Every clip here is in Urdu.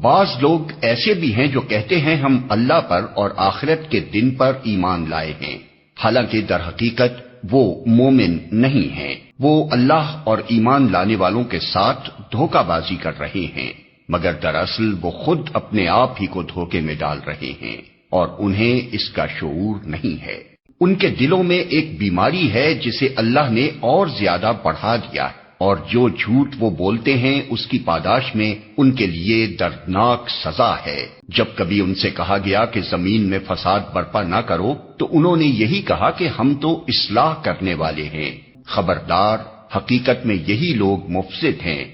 بعض لوگ ایسے بھی ہیں جو کہتے ہیں ہم اللہ پر اور آخرت کے دن پر ایمان لائے ہیں، حالانکہ در حقیقت وہ مومن نہیں ہیں۔ وہ اللہ اور ایمان لانے والوں کے ساتھ دھوکہ بازی کر رہے ہیں، مگر دراصل وہ خود اپنے آپ ہی کو دھوکے میں ڈال رہے ہیں اور انہیں اس کا شعور نہیں ہے۔ ان کے دلوں میں ایک بیماری ہے جسے اللہ نے اور زیادہ بڑھا دیا ہے، اور جو جھوٹ وہ بولتے ہیں اس کی پاداش میں ان کے لیے دردناک سزا ہے۔ جب کبھی ان سے کہا گیا کہ زمین میں فساد برپا نہ کرو تو انہوں نے یہی کہا کہ ہم تو اصلاح کرنے والے ہیں۔ خبردار، حقیقت میں یہی لوگ مفسد ہیں،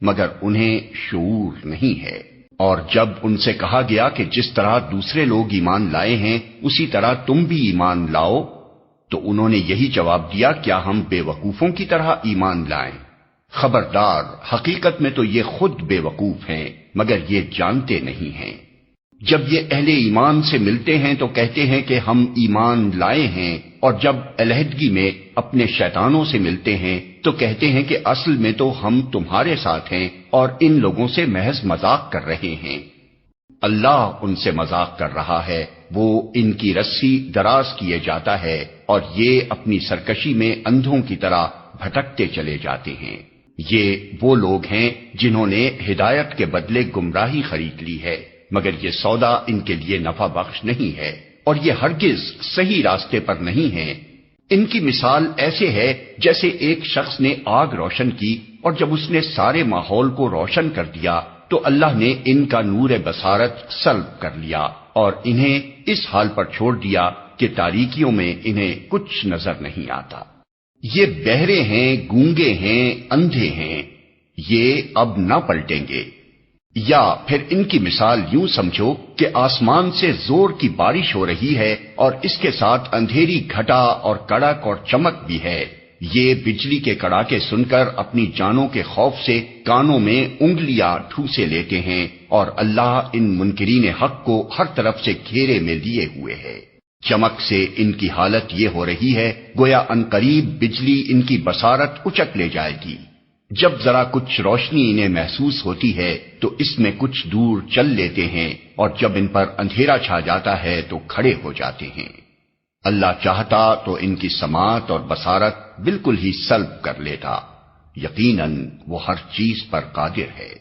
مگر انہیں شعور نہیں ہے۔ اور جب ان سے کہا گیا کہ جس طرح دوسرے لوگ ایمان لائے ہیں اسی طرح تم بھی ایمان لاؤ، تو انہوں نے یہی جواب دیا، کیا ہم بے وقوفوں کی طرح ایمان لائیں؟ خبردار، حقیقت میں تو یہ خود بے وقوف ہیں، مگر یہ جانتے نہیں ہیں۔ جب یہ اہل ایمان سے ملتے ہیں تو کہتے ہیں کہ ہم ایمان لائے ہیں، اور جب علیحدگی میں اپنے شیطانوں سے ملتے ہیں تو کہتے ہیں کہ اصل میں تو ہم تمہارے ساتھ ہیں اور ان لوگوں سے محض مذاق کر رہے ہیں۔ اللہ ان سے مذاق کر رہا ہے، وہ ان کی رسی دراز کیے جاتا ہے اور یہ اپنی سرکشی میں اندھوں کی طرح بھٹکتے چلے جاتے ہیں۔ یہ وہ لوگ ہیں جنہوں نے ہدایت کے بدلے گمراہی خرید لی ہے، مگر یہ سودا ان کے لیے نفع بخش نہیں ہے اور یہ ہرگز صحیح راستے پر نہیں ہیں۔ ان کی مثال ایسے ہے جیسے ایک شخص نے آگ روشن کی اور جب اس نے سارے ماحول کو روشن کر دیا تو اللہ نے ان کا نور بصارت سلب کر لیا اور انہیں اس حال پر چھوڑ دیا کہ تاریکیوں میں انہیں کچھ نظر نہیں آتا۔ یہ بہرے ہیں، گونگے ہیں، اندھے ہیں، یہ اب نہ پلٹیں گے۔ یا پھر ان کی مثال یوں سمجھو کہ آسمان سے زور کی بارش ہو رہی ہے اور اس کے ساتھ اندھیری گھٹا اور کڑک اور چمک بھی ہے۔ یہ بجلی کے کڑاکے سن کر اپنی جانوں کے خوف سے کانوں میں انگلیاں ٹھوسے لیتے ہیں، اور اللہ ان منکرین حق کو ہر طرف سے گھیرے میں لیے ہوئے ہے۔ چمک سے ان کی حالت یہ ہو رہی ہے گویا عنقریب بجلی ان کی بصارت اچک لے جائے گی۔ جب ذرا کچھ روشنی انہیں محسوس ہوتی ہے تو اس میں کچھ دور چل لیتے ہیں، اور جب ان پر اندھیرا چھا جاتا ہے تو کھڑے ہو جاتے ہیں۔ اللہ چاہتا تو ان کی سماعت اور بصارت بالکل ہی سلب کر لیتا، یقیناً وہ ہر چیز پر قادر ہے۔